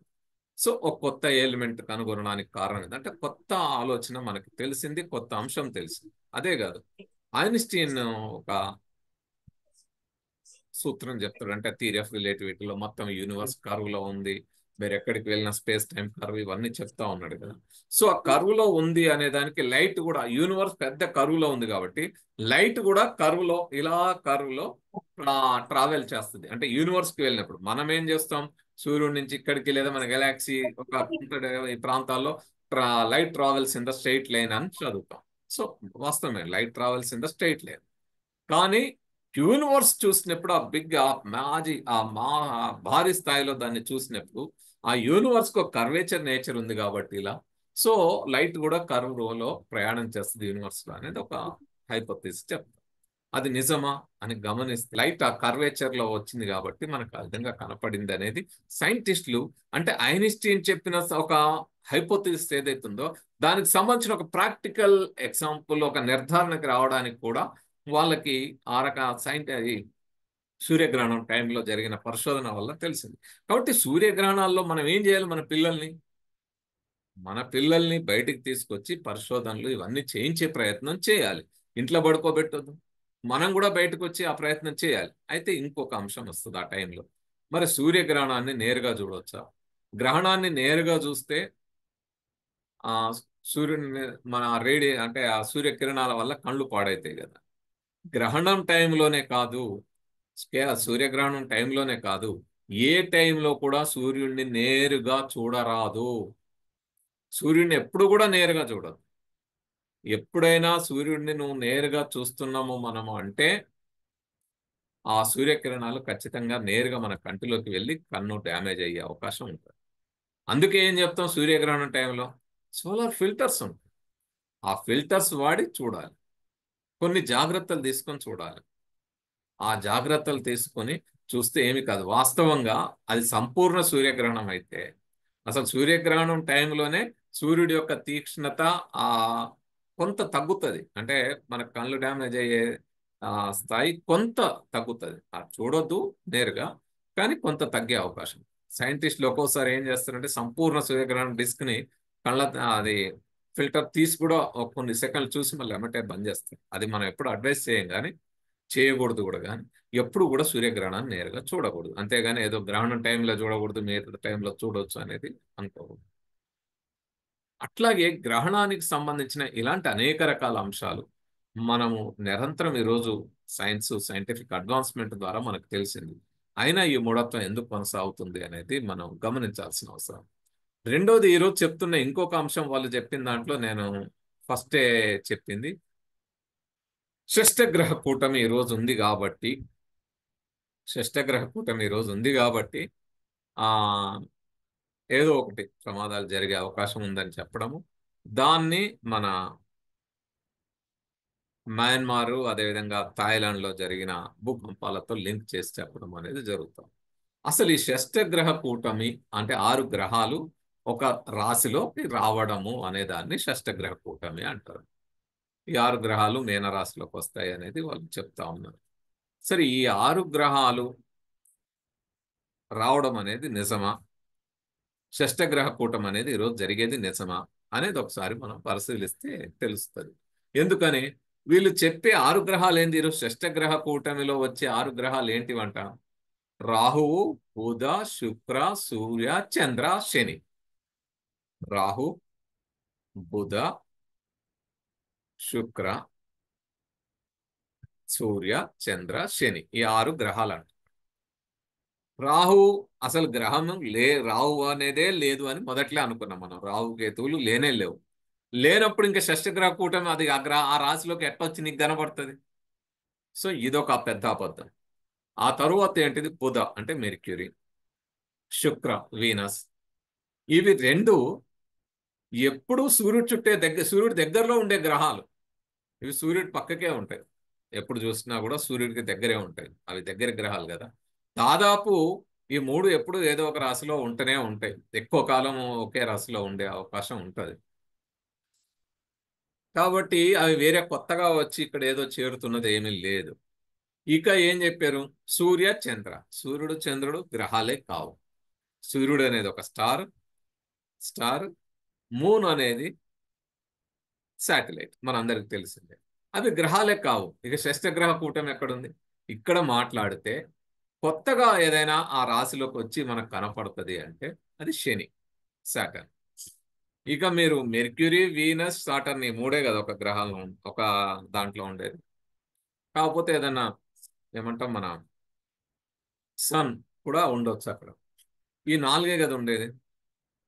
సో ఒక కొత్త ఎలిమెంట్ కనుగొనడానికి కారణం ఏంటంటే కొత్త ఆలోచన మనకి తెలిసింది, కొత్త అంశం తెలిసింది. అదే కాదు, ఐన్స్టీన్ ఒక సూత్రం చెప్తాడు, అంటే థియరీ ఆఫ్ రిలేటివిటీలో మొత్తం యూనివర్స్ కర్వ్ లో ఉంది, మీరు ఎక్కడికి వెళ్ళిన స్పేస్ టైం కర్వ్ ఇవన్నీ చెప్తా ఉన్నాడు కదా. సో ఆ కర్వ్ లో ఉంది అనే దానికి లైట్ కూడా, యూనివర్స్ పెద్ద కర్వ్ లో ఉంది కాబట్టి లైట్ కూడా కర్వ్ లో ఇలా కర్వ్ లో ట్రావెల్ చేస్తుంది. అంటే యూనివర్స్ కి వెళ్ళినప్పుడు మనం ఏం చేస్తాం, సూర్యుడి నుంచి ఇక్కడికి లేదా మన గెలాక్సీ ఒక ఈ ప్రాంతాల్లో light travels in the straight line అని చదువుతాం. సో వాస్తవమే, light travels in the straight line. కానీ యూనివర్స్ చూసినప్పుడు ఆ బిగ్ ఆ మాజీ భారీ స్థాయిలో దాన్ని చూసినప్పుడు ఆ యూనివర్స్ కు కర్వేచర్ నేచర్ ఉంది కాబట్టి ఇలా, సో లైట్ కూడా కర్వ్ లో ప్రయాణం చేస్తుంది యూనివర్స్ లో అనేది ఒక హైపోథిసిస్ చెప్తాం. అది నిజమా అని గమనిస్తే లైట్ ఆ కర్వేచర్ లో వచ్చింది కాబట్టి మనకు ఆ విధంగా కనపడింది అనేది సైంటిస్టులు, అంటే ఐన్స్టీన్ చెప్పిన ఒక హైపోథిసిస్ ఏదైతుందో దానికి సంబంధించిన ఒక ప్రాక్టికల్ ఎగ్జాంపుల్, ఒక నిర్ధారణకి రావడానికి కూడా వాళ్ళకి ఆ రక సూర్యగ్రహణం టైంలో జరిగిన పరిశోధన వల్ల తెలిసింది. కాబట్టి సూర్యగ్రహణాల్లో మనం ఏం చేయాలి? మన పిల్లల్ని బయటికి తీసుకొచ్చి పరిశోధనలు ఇవన్నీ చేయించే ప్రయత్నం చేయాలి. ఇంట్లో పడుకోబెట్టొద్దు. మనం కూడా బయటకు వచ్చి ఆ ప్రయత్నం చేయాలి. అయితే ఇంకొక అంశం వస్తుంది ఆ టైంలో. మరి సూర్యగ్రహణాన్ని నేరుగా చూడవచ్చా? గ్రహణాన్ని నేరుగా చూస్తే ఆ సూర్యుని మన అంటే ఆ సూర్యకిరణాల వల్ల కళ్ళు పాడైతాయి కదా. గ్రహణం టైంలోనే కాదు, సూర్యగ్రహణం టైంలోనే కాదు, ఏ టైంలో కూడా సూర్యుడిని నేరుగా చూడరాదు. సూర్యుడిని ఎప్పుడు కూడా నేరుగా చూడదు. ఎప్పుడైనా సూర్యుడిని నువ్వు నేరుగా చూస్తున్నాము మనము అంటే ఆ సూర్యకిరణాలు ఖచ్చితంగా నేరుగా మన కంటిలోకి వెళ్ళి కన్ను డ్యామేజ్ అయ్యే అవకాశం ఉంటుంది. అందుకే ఏం చెప్తాం సూర్యగ్రహణం టైంలో? సోలార్ ఫిల్టర్స్ ఉంటాయి. ఆ ఫిల్టర్స్ వాడి చూడాలి. కొన్ని జాగ్రత్తలు తీసుకొని చూడాలి. ఆ జాగ్రత్తలు తీసుకొని చూస్తే ఏమి కాదు. వాస్తవంగా అది సంపూర్ణ సూర్యగ్రహణం అయితే, అసలు సూర్యగ్రహణం టైంలోనే సూర్యుడి యొక్క తీక్ష్ణత ఆ కొంత తగ్గుతుంది. అంటే మన కళ్ళు డ్యామేజ్ అయ్యే ఆ స్థాయి కొంత తగ్గుతుంది. చూడొద్దు నేరుగా, కానీ కొంత తగ్గే అవకాశం. సైంటిస్టులు ఒక్కోసారి ఏం చేస్తారంటే సంపూర్ణ సూర్యగ్రహణం డిస్క్ ని కళ్ళ అది ఫిల్టర్ తీసి కూడా ఒక కొన్ని సెకండ్లు చూసి మళ్ళీ ఎమ్మటే బంద్ చేస్తారు. అది మనం ఎప్పుడు అడ్వైస్ చేయం కానీ, చేయకూడదు కూడా. కానీ ఎప్పుడు కూడా సూర్యగ్రహణాన్ని నేరుగా చూడకూడదు. అంతేగాని ఏదో గ్రహణం టైంలో చూడకూడదు, మిగతా టైంలో చూడవచ్చు అనేది అనుకోకూడదు. అట్లాగే గ్రహణానికి సంబంధించిన ఇలాంటి అనేక రకాల అంశాలు మనము నిరంతరం ఈరోజు సైంటిఫిక్ అడ్వాన్స్మెంట్ ద్వారా మనకు తెలిసింది. అయినా ఈ మూఢత్వం ఎందుకు కొనసాగుతుంది అనేది మనం గమనించాల్సిన అవసరం. రెండోది, ఈరోజు చెప్తున్న ఇంకొక అంశం వాళ్ళు చెప్పిన దాంట్లో నేను ఫస్టే చెప్పింది, షష్టగ్రహ కూటమి ఈరోజు ఉంది కాబట్టి షష్టగ్రహ కూటమి ఈరోజు ఉంది కాబట్టి ఆ ఏదో ఒకటి ప్రమాదాలు జరిగే అవకాశం ఉందని చెప్పడము, దాన్ని మన మయన్మారు అదేవిధంగా థాయిలాండ్లో జరిగిన భూకంపాలతో లింక్ చేసి చెప్పడం అనేది జరుగుతుంది. అసలు ఈ షష్టగ్రహ కూటమి అంటే 6 గ్రహాలు ఒక రాశిలోకి రావడము అనే దాన్ని షష్టగ్రహ కూటమి అంటారు. ఈ 6 గ్రహాలు మీనరాశిలోకి వస్తాయి అనేది వాళ్ళు చెప్తా ఉన్నారు. సరే, ఈ 6 గ్రహాలు రావడం అనేది నిజమా? షష్టగ్రహ కూటమి అనేది ఈరోజు జరిగేది నిజమా అనేది ఒకసారి మనం పరిశీలిస్తే తెలుస్తుంది. ఎందుకని వీళ్ళు చెప్పే 6 గ్రహాలు ఏంది? ఈరోజు షష్టగ్రహ కూటమిలో వచ్చే 6 గ్రహాలు ఏంటివంట? రాహువు, బుధ, శుక్ర, సూర్య, చంద్ర, శని. రాహు, బుధ, శుక్ర, సూర్య, చంద్ర, శని, ఈ 6 గ్రహాలు అంట. రాహు అసలు గ్రహం రాహు అనేదే లేదు అని మొదట్లే అనుకున్నాం మనం. రాహు కేతువులు లేనే లేవు. లేనప్పుడు ఇంకా షష్టగ్రహ కూటమి అది ఆ రాశిలోకి ఎట్టొచ్చి నీకు కనబడుతుంది? సో ఇదొక పెద్ద అబద్ధం. ఆ తరువాత ఏంటిది? బుధ అంటే మెర్క్యూరీ, శుక్ర వీనస్. ఇవి రెండు ఎప్పుడూ సూర్యుడి దగ్గరలో ఉండే గ్రహాలు. ఇవి సూర్యుడి పక్కకే ఉంటాయి. ఎప్పుడు చూసినా కూడా సూర్యుడికి దగ్గరే ఉంటాయి. అవి దగ్గర గ్రహాలు కదా. దాదాపు ఈ మూడు ఎప్పుడు ఏదో ఒక రాశిలో ఉంటూనే ఉంటాయి. ఎక్కువ కాలం ఒకే రాశిలో ఉండే అవకాశం ఉంటుంది. కాబట్టి అవి వేరే కొత్తగా వచ్చి ఇక్కడ ఏదో చేరుతున్నది ఏమీ లేదు. ఇక ఏం చెప్పారు? సూర్య, చంద్ర. సూర్యుడు, చంద్రుడు గ్రహాలే కావు. సూర్యుడు అనేది ఒక స్టార్. మూన్ అనేది శాటిలైట్, మనందరికి తెలిసిందే. అవి గ్రహాలే కావు. ఇక షష్టగ్రహ కూటమి ఎక్కడుంది? ఇక్కడ మాట్లాడితే కొత్తగా ఏదైనా ఆ రాశిలోకి వచ్చి మనకు కనపడుతుంది అంటే అది శని, సాటర్న్. ఇక మీరు మెర్క్యూరీ, వీనస్, సాటర్న్ ఈ మూడే కదా ఒక గ్రహాలు ఒక దాంట్లో ఉండేది. కాకపోతే ఏదన్నా ఏమంటాం మన సన్ కూడా ఉండొచ్చు అక్కడ. ఈ నాలుగే కదా ఉండేది.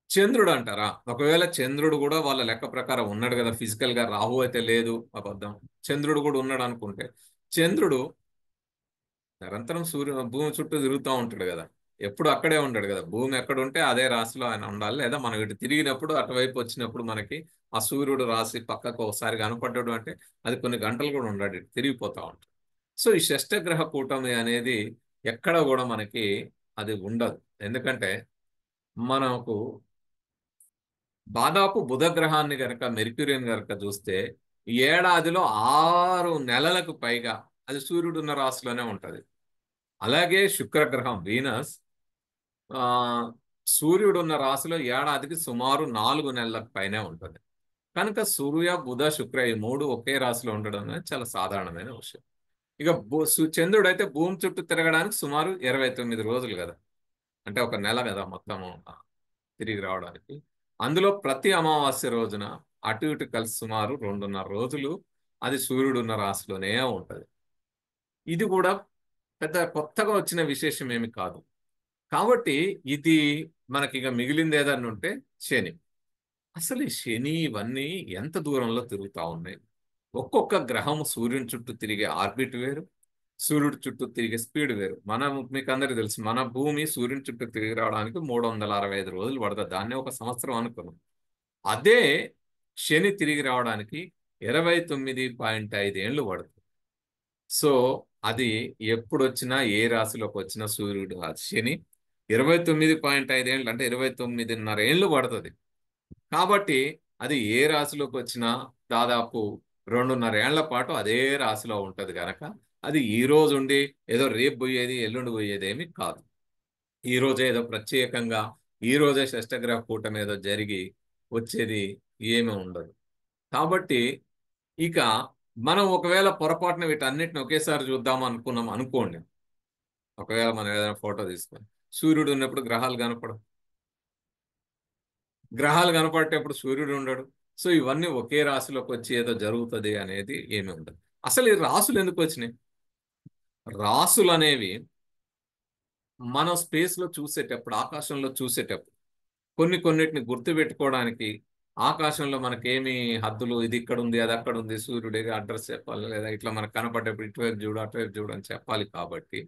చంద్రుడు అంటారా? ఒకవేళ చంద్రుడు కూడా వాళ్ళ లెక్క ప్రకారం ఉన్నాడు కదా, ఫిజికల్ గా. రాహు అయితే లేదు, అబద్ధం. చంద్రుడు కూడా ఉన్నాడు అనుకుంటే, చంద్రుడు నిరంతరం భూమి చుట్టూ తిరుగుతూ ఉంటాడు కదా. ఎప్పుడు అక్కడే ఉంటాడు కదా. భూమి ఎక్కడ ఉంటే అదే రాశిలో ఆయన ఉండాలి. లేదా మనం ఇటు తిరిగినప్పుడు అటువైపు వచ్చినప్పుడు మనకి ఆ సూర్యుడు రాశి పక్కకు ఒకసారి కనపడ్డాడు అంటే అది కొన్ని గంటలు కూడా ఉండాడు, ఇటు తిరిగిపోతా ఉంటాడు. సో ఈ షష్టగ్రహ కూటమి అనేది ఎక్కడ కూడా మనకి అది ఉండదు. ఎందుకంటే మనకు దాదాపు బుధ గ్రహాన్ని గనక మెర్క్యూరియన్ గనక చూస్తే ఈ ఏడాదిలో 6 నెలలకు పైగా అది సూర్యుడు ఉన్న రాశిలోనే ఉంటది. అలాగే శుక్రగ్రహం వీనస్ ఆ సూర్యుడు ఉన్న రాశిలో ఏడాదికి సుమారు 4 నెలలకు పైనే ఉంటుంది. కనుక సూర్య బుధ శుక్ర ఈ మూడు ఒకే రాశిలో ఉండడం అనేది చాలా సాధారణమైన విషయం. ఇక చంద్రుడు అయితే భూమి చుట్టూ తిరగడానికి సుమారు 29 రోజులు కదా, అంటే ఒక నెల కదా మొత్తము తిరిగి రావడానికి. అందులో ప్రతి అమావాస్య రోజున అటు ఇటు కలిసి సుమారు 2.5 రోజులు అది సూర్యుడు ఉన్న రాశిలోనే ఉంటది. ఇది కూడా పెద్ద కొత్తగా వచ్చిన విశేషం ఏమి కాదు. కాబట్టి ఇది మనకి ఇక మిగిలింది ఏదన్నా ఉంటే శని. అసలు ఈ శని ఇవన్నీ ఎంత దూరంలో తిరుగుతా ఉన్నాయి. ఒక్కొక్క గ్రహం సూర్యుని చుట్టూ తిరిగే ఆర్బిట్ వేరు, సూర్యుడి చుట్టూ తిరిగే స్పీడ్ వేరు. మీకు అందరికీ తెలుసు, మన భూమి సూర్యుని చుట్టూ తిరిగి రావడానికి 365 రోజులు పడుతుంది. దాన్నే ఒక సంవత్సరం అనుకున్నాం. అదే శని తిరిగి రావడానికి 29.5 ఏళ్ళు పడుతుంది. సో అది ఎప్పుడు వచ్చినా ఏ రాశిలోకి వచ్చినా సూర్యుడు శని 29.5 ఏళ్ళు అంటే 29.5 ఏళ్ళు పడుతుంది. కాబట్టి అది ఏ రాశిలోకి వచ్చినా దాదాపు 2.5 ఏళ్ల పాటు అదే రాశిలో ఉంటది కనుక అది ఈ రోజు ఉండి ఏదో రేపు పోయేది ఎల్లుండి పోయేది ఏమి కాదు. ఈ రోజే ఏదో ప్రత్యేకంగా ఈ రోజే షష్టగ్రహ కూటమి ఏదో జరిగి వచ్చేది ఏమీ ఉండదు. కాబట్టి ఇక మనం ఒకవేళ పొరపాటున వీటన్నిటిని ఒకేసారి చూద్దాం అనుకున్నాం అనుకోండి. ఒకవేళ మనం ఏదైనా ఫోటో తీసుకొని సూర్యుడు ఉన్నప్పుడు గ్రహాలు కనపడవు, గ్రహాలు కనపడేటప్పుడు సూర్యుడు ఉండడు. సో ఇవన్నీ ఒకే రాశిలోకి వచ్చి ఏదో జరుగుతుంది అనేది ఏమి ఉండదు. అసలు ఈ రాసులు ఎందుకు వచ్చినాయి? రాసులు అనేవి మనం స్పేస్ లో చూసేటప్పుడు, ఆకాశంలో చూసేటప్పుడు కొన్నిటిని గుర్తు పెట్టుకోవడానికి ఆకాశంలో మనకేమి హద్దులు, ఇది ఇక్కడ ఉంది అది అక్కడ ఉంది, సూర్యుడి అడ్రస్ చెప్పాలి, లేదా ఇట్లా మనకు కనపడేప్పుడు ఇటువైపు చూడు అటువైపు చూడు అని చెప్పాలి. కాబట్టి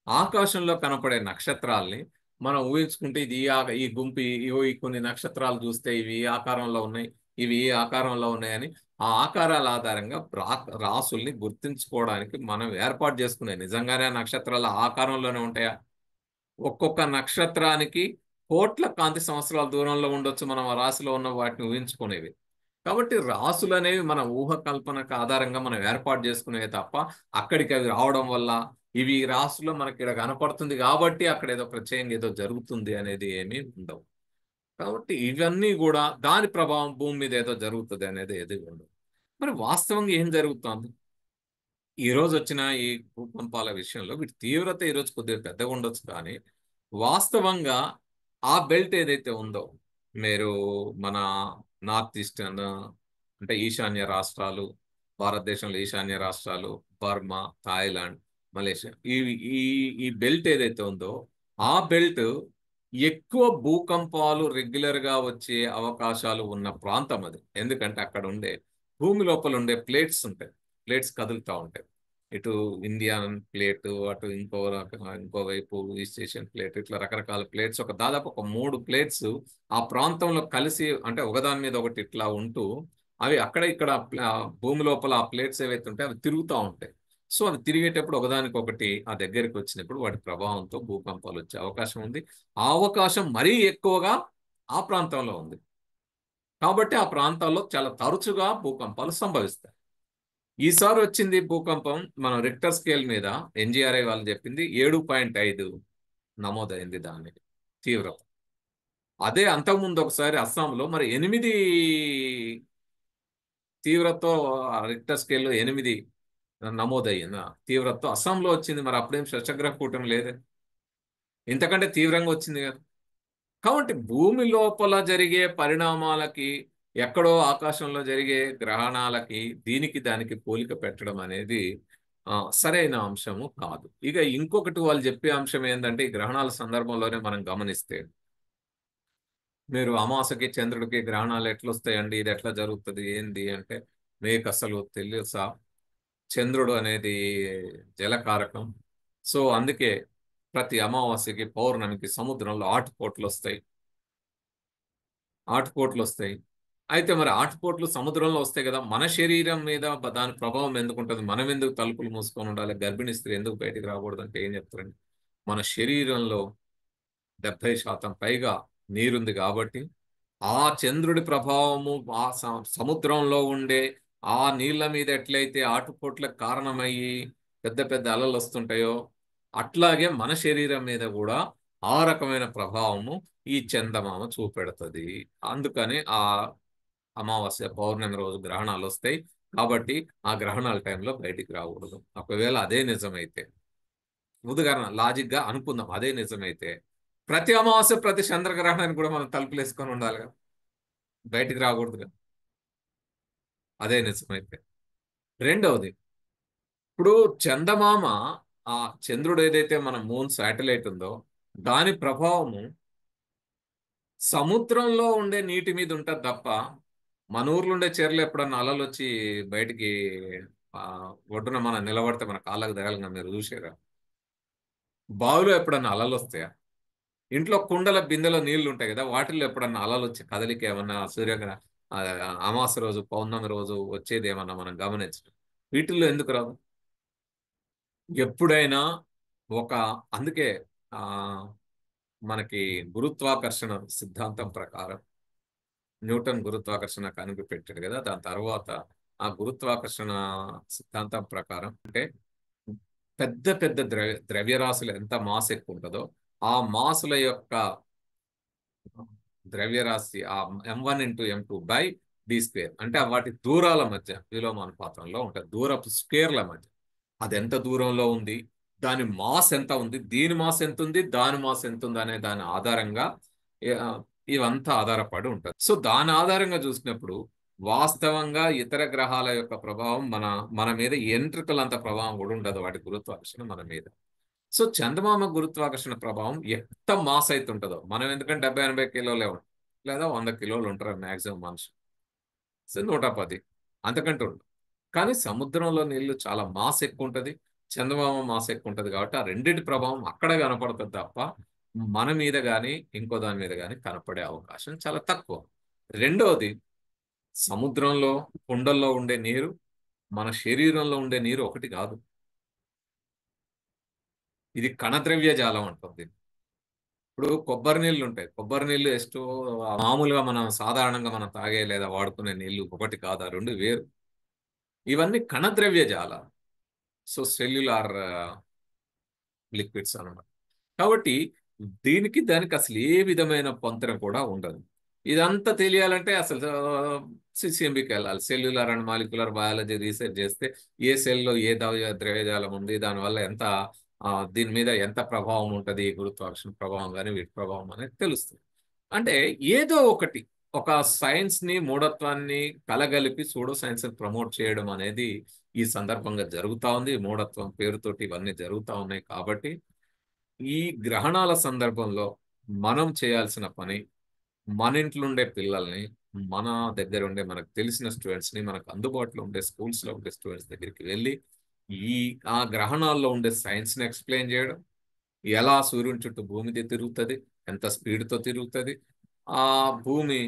ఆకాశంలో కనపడే నక్షత్రాల్ని మనం ఊహించుకుంటే ఇది ఈ గుంపు ఈ కొన్ని నక్షత్రాలు చూస్తే ఇవి ఈ ఆకారంలో ఉన్నాయి, ఇవి ఈ ఆకారంలో ఉన్నాయని ఆ ఆకారాల ఆధారంగా రాసుల్ని గుర్తించుకోవడానికి మనం ఏర్పాటు చేసుకునే నిజంగానే నక్షత్రాల ఆకారంలోనే ఉంటాయా? ఒక్కొక్క నక్షత్రానికి కోట్ల కాంతి సంవత్సరాల దూరంలో ఉండొచ్చు మనం ఆ రాశిలో ఉన్న వాటిని ఊహించుకునేవి. కాబట్టి రాసులు అనేవి మన ఊహ కల్పనకు ఆధారంగా మనం ఏర్పాటు చేసుకునేవి తప్ప అక్కడికి అవి రావడం వల్ల ఇవి ఈ రాశిలో మనకి ఇక్కడ కనపడుతుంది కాబట్టి అక్కడ ఏదో ప్రత్యేకంగా ఏదో జరుగుతుంది అనేది ఏమీ ఉండవు. కాబట్టి ఇవన్నీ కూడా దాని ప్రభావం భూమి మీద ఏదో జరుగుతుంది అనేది ఏది ఉండదు. మరి వాస్తవంగా ఏం జరుగుతుంది? ఈ రోజు వచ్చిన ఈ భూకంపాల విషయంలో వీటి తీవ్రత ఈరోజు కొద్దిగా పెద్దగా ఉండొచ్చు, కానీ వాస్తవంగా ఆ బెల్ట్ ఏదైతే ఉందో, మీరు మన నార్త్ ఈస్టర్న్ అంటే ఈశాన్య రాష్ట్రాలు, భారతదేశంలో ఈశాన్య రాష్ట్రాలు, బర్మా, థాయిలాండ్, మలేషియా, ఈ ఈ ఈ బెల్ట్ ఏదైతే ఉందో ఆ బెల్ట్ ఎక్కువ భూకంపాలు రెగ్యులర్ గా వచ్చే అవకాశాలు ఉన్న ప్రాంతం అది. ఎందుకంటే అక్కడ ఉండే భూమి లోపల ఉండే ప్లేట్స్ ఉంటాయి, ప్లేట్స్ కదులుతూ ఉంటాయి. ఇటు ఇండియన్ ప్లేట్, అటు ఇంకోవైపు ఈస్ట్ ఏషియన్ ప్లేట్, ఇట్లా రకరకాల ప్లేట్స్, దాదాపు ఒక 3 ప్లేట్స్ ఆ ప్రాంతంలో కలిసి అంటే ఒకదాని మీద ఒకటి ఇట్లా ఉంటూ అవి అక్కడ ఇక్కడ భూమి లోపల ఆ ప్లేట్స్ ఏవైతే ఉంటాయి అవి తిరుగుతూ ఉంటాయి. సో అవి తిరిగేటప్పుడు ఒకదానికొకటి ఆ దగ్గరికి వచ్చినప్పుడు వాటి ప్రభావంతో భూకంపాలు వచ్చే అవకాశం ఉంది. ఆ అవకాశం మరీ ఎక్కువగా ఆ ప్రాంతంలో ఉంది. కాబట్టి ఆ ప్రాంతాల్లో చాలా తరచుగా భూకంపాలు సంభవిస్తాయి. ఈసారి వచ్చింది భూకంపం మనం రిక్టర్ స్కేల్ మీద ఎన్జిఆర్ఐ వాళ్ళు చెప్పింది 7.5 నమోదైంది దాని తీవ్రత. అదే అంతకుముందు ఒకసారి అస్సాంలో మరి 8 తీవ్రతతో రిక్టర్ స్కేల్లో 8 నమోదయ్యింది తీవ్రతతో అస్సాంలో వచ్చింది. మరి అప్పుడేం శశగ్రహ కూటమి లేదే, ఇంతకంటే తీవ్రంగా వచ్చింది కదా. కాబట్టి భూమి లోపల జరిగే పరిణామాలకి ఎక్కడో ఆకాశంలో జరిగే గ్రహణాలకి దీనికి దానికి పోలిక పెట్టడం అనేది సరైన అంశము కాదు. ఇక ఇంకొకటి వాళ్ళు చెప్పే అంశం ఏంటంటే ఈ గ్రహణాల సందర్భంలోనే మనం గమనిస్తే మీరు అమావాస్యకి చంద్రుడికి గ్రహణాలు ఎట్లొస్తాయండి, ఇది ఎట్లా జరుగుతుంది ఏంది అంటే మీకు అసలు తెలుసా? చంద్రుడు అనేది జలకారకం. సో అందుకే ప్రతి అమావాస్యకి పౌర్ణమికి సముద్రంలో ఆటుపోట్లు వస్తాయి, ఆటుపోట్లు వస్తాయి. అయితే మరి ఆటుపోట్లు సముద్రంలో వస్తాయి కదా, మన శరీరం మీద దాని ప్రభావం ఎందుకు ఉంటుంది? మనం ఎందుకు తలుపులు మూసుకొని ఉండాలి? గర్భిణీ స్త్రీ ఎందుకు బయటికి రాకూడదు అంటే ఏం చెప్తారండి? మన శరీరంలో 70% పైగా నీరుంది కాబట్టి ఆ చంద్రుడి ప్రభావము ఆ సముద్రంలో ఉండే ఆ నీళ్ళ మీద ఎట్లయితే ఆటుపోట్లకు కారణమయ్యి పెద్ద పెద్ద అలలు వస్తుంటాయో అట్లాగే మన శరీరం మీద కూడా ఆ రకమైన ప్రభావము ఈ చందమామ చూపెడుతుంది. అందుకని ఆ అమావాస్య పౌర్ణమి రోజు గ్రహణాలు వస్తాయి. కాబట్టి ఆ గ్రహణాల టైంలో బయటికి రాకూడదు. ఒకవేళ అదే నిజమైతే, ఉదాహరణ లాజిక్ గా అనుకుందాం అదే నిజమైతే, ప్రతి అమావాస్య ప్రతి చంద్రగ్రహణానికి కూడా మనం తలుపులు వేసుకొని ఉండాలి కదా, బయటికి రాకూడదు కదా అదే నిజమైతే. రెండవది, ఇప్పుడు చందమామ, ఆ చంద్రుడు ఏదైతే మన మూన్ శాటిలైట్ ఉందో దాని ప్రభావము సముద్రంలో ఉండే నీటి మీద ఉంటది తప్ప, మన ఊర్లో ఉండే చీరలు ఎప్పుడన్నా అలలు వచ్చి బయటికి ఆ ఒడ్డున మనం నిలబడితే మన కాళ్ళకు తగలంగా మీరు చూసారా? బావిలో ఎప్పుడన్నా అలలు వస్తాయా? ఇంట్లో కుండల బిందెలో నీళ్లు ఉంటాయి కదా, వాటిల్లో ఎప్పుడన్నా అలలు వచ్చి కదలిక ఏమన్నా ఆ, అమావాస్య రోజు పౌర్ణమి రోజు వచ్చేది ఏమన్నా మనం గమనించడం? వీటిల్లో ఎందుకు రాదు? ఎప్పుడైనా ఒక, అందుకే ఆ మనకి గురుత్వాకర్షణ సిద్ధాంతం ప్రకారం న్యూటన్ గురుత్వాకర్షణ కనిపెట్టాడు కదా, దాని తర్వాత ఆ గురుత్వాకర్షణ సిద్ధాంతం ప్రకారం అంటే పెద్ద పెద్ద ద్రవ్యరాశులు ఎంత మాస్ ఎక్కువ ఉంటుందో ఆ మాసుల యొక్క ద్రవ్యరాశి ఆ m1 × m2/d² అంటే వాటి దూరాల మధ్య విలోమానుపాతంలో ఉంటుంది, దూరపు స్క్వేర్ల మధ్య. అది ఎంత దూరంలో ఉంది, దాని మాస్ ఎంత ఉంది, దీని మాస్ ఎంత ఉంది, దాని మాస్ ఎంత ఉంది అనే దాని ఆధారంగా ఏ- ఆ, ఇవంతా ఆధారపడి ఉంటుంది. సో దాని ఆధారంగా చూసినప్పుడు వాస్తవంగా ఇతర గ్రహాల యొక్క ప్రభావం మన మన మీద ఎంట్రుకలంత ప్రభావం కూడా ఉండదు, వాటి గురుత్వాకర్షణ మన మీద. సో చందమామ గురుత్వాకర్షణ ప్రభావం ఎంత మాస్ అయితే ఉంటుందో, మనం ఎందుకంటే 70-80 కిలోలే ఉంటాం, లేదా 100 కిలోలు ఉంటారు మాక్సిమం మనిషి, సో 110 అంతకంటే ఉండదు. కానీ సముద్రంలో నీళ్లు చాలా మాస్ ఎక్కువ ఉంటది, చందమామ మాస్ ఎక్కువ ఉంటది, కాబట్టి ఆ రెండింటి ప్రభావం అక్కడ కనపడుతుంది తప్ప మన మీద కానీ ఇంకో దాని మీద కానీ కనపడే అవకాశం చాలా తక్కువ. రెండవది, సముద్రంలో కుండల్లో ఉండే నీరు మన శరీరంలో ఉండే నీరు ఒకటి కాదు, ఇది కణద్రవ్య జాలం అంటుంది. ఇప్పుడు కొబ్బరి నీళ్ళు ఉంటాయి, కొబ్బరి నీళ్ళు ఎస్టో మామూలుగా మనం సాధారణంగా మనం తాగే లేదా వాడుకునే నీళ్లు ఒకటి కాదు, ఆ రెండు వేరు. ఇవన్నీ కణద్రవ్య జాలాలు, సో సెల్యులార్ లిక్విడ్స్ అన్నమాట. కాబట్టి దీనికి దానికి అసలు ఏ విధమైన పొంతన కూడా ఉండదు. ఇదంతా తెలియాలంటే అసలు సిసిఎంబికి వెళ్ళాలి, cellular and molecular biology research చేస్తే ఏ సెల్లో ఏ ద్రవ్యజాలం ఉంది, దానివల్ల ఎంత దీని మీద ఎంత ప్రభావం ఉంటుంది, గురుత్వాకర్షణ ప్రభావం కానీ వీటి ప్రభావం అనేది తెలుస్తుంది. అంటే ఏదో ఒకటి, ఒక సైన్స్ ని మూఢత్వాన్ని కలగలిపి సూడో సైన్స్ ని ప్రమోట్ చేయడం అనేది ఈ సందర్భంగా జరుగుతా ఉంది. మూఢత్వం పేరుతోటి ఇవన్నీ జరుగుతా ఉన్నాయి. కాబట్టి ఈ గ్రహణాల సందర్భంలో మనం చేయాల్సిన పని, మన ఇంట్లో ఉండే పిల్లల్ని, మన దగ్గర ఉండే మనకు తెలిసిన స్టూడెంట్స్ ని, మనకు అందుబాటులో ఉండే స్కూల్స్ లో ఉండే స్టూడెంట్స్ దగ్గరికి వెళ్ళి ఈ ఆ గ్రహణాల్లో ఉండే సైన్స్ ని ఎక్స్ప్లెయిన్ చేయడం, ఎలా సూర్యుని చుట్టూ భూమి తిరుగుతుంది, ఎంత స్పీడ్ తో తిరుగుతుంది, ఆ భూమి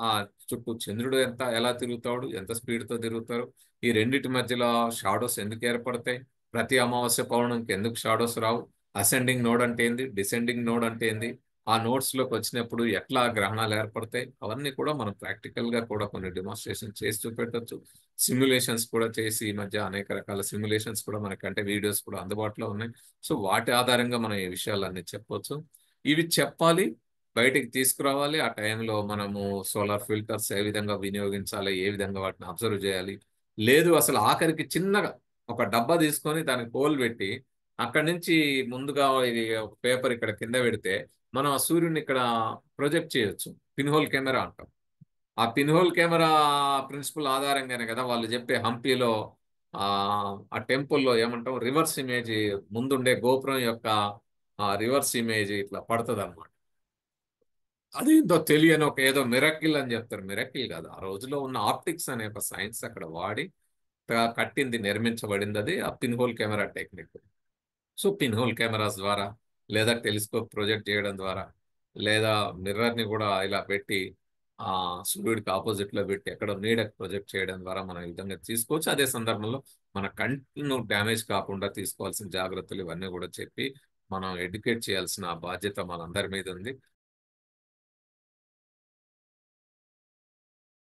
ఆ చుట్టూ చంద్రుడు ఎలా తిరుగుతాడు, ఎంత స్పీడ్ తో తిరుగుతారు, ఈ రెండిటి మధ్యలో షాడోస్ ఎందుకు ఏర్పడతాయి, ప్రతి అమావాస్య పౌర్ణమికి ఎందుకు షాడోస్ రావు, అసెండింగ్ నోడ్ అంటే ఏంది, డిసెండింగ్ నోడ్ అంటే ఏంది, ఆ నోట్స్ లోకి వచ్చినప్పుడు ఎట్లా గ్రహణాలు ఏర్పడతాయి, అవన్నీ కూడా మనం ప్రాక్టికల్ గా కూడా కొన్ని డెమోన్స్ట్రేషన్ చేసి చూపెట్టొచ్చు. సిమ్యులేషన్స్ కూడా చేసి, ఈ మధ్య అనేక రకాల సిమ్యులేషన్స్ కూడా మనకంటే వీడియోస్ కూడా అందుబాటులో ఉన్నాయి. సో వాటి ఆధారంగా మనం ఈ విషయాలన్నీ చెప్పొచ్చు. ఇవి చెప్పాలి, బయటికి తీసుకురావాలి. ఆ టైంలో మనము సోలార్ ఫిల్టర్స్ ఏ విధంగా వినియోగించాలి, ఏ విధంగా వాటిని అబ్జర్వ్ చేయాలి, లేదు అసలు ఆఖరికి చిన్నగా ఒక డబ్బా తీసుకొని దానికి హోల్ పెట్టి అక్కడి నుంచి ముందుగా ఇది ఒక పేపర్ ఇక్కడ కింద పెడితే మనం ఆ సూర్యుని ఇక్కడ ప్రొజెక్ట్ చేయొచ్చు. పిన్ హోల్ కెమెరా అంటాం. ఆ పిన్ హోల్ కెమెరా ప్రిన్సిపల్ ఆధారంగానే కదా వాళ్ళు చెప్పే హంపీలో ఆ ఆ టెంపుల్లో ఏమంటాం, రివర్స్ ఇమేజ్, ముందుండే గోపురం యొక్క రివర్స్ ఇమేజ్ ఇట్లా పడుతుంది అనమాట. అది ఏందో తెలియని ఒక ఏదో మిరకిల్ అని చెప్తారు, మిరకిల్ కాదు, ఆ రోజులో ఉన్న ఆప్టిక్స్ అనే ఒక సైన్స్ అక్కడ వాడి కట్టింది, నిర్మించబడింది అది ఆ pin hole camera technique. So pin hole cameras ద్వారా, లేదా టెలిస్కోప్ ప్రొజెక్ట్ చేయడం ద్వారా, లేదా మిర్రర్ ని కూడా ఇలా పెట్టి ఆ సూర్యుడికి ఆపోజిట్ లో పెట్టి ఎక్కడ నీడకు ప్రొజెక్ట్ చేయడం ద్వారా మనం ఈ విధంగా తీసుకోవచ్చు. అదే సందర్భంలో మన కంటిను డ్యామేజ్ కాకుండా తీసుకోవాల్సిన జాగ్రత్తలు ఇవన్నీ కూడా చెప్పి మనం ఎడ్యుకేట్ చేయాల్సిన బాధ్యత మనందరి మీద ఉంది.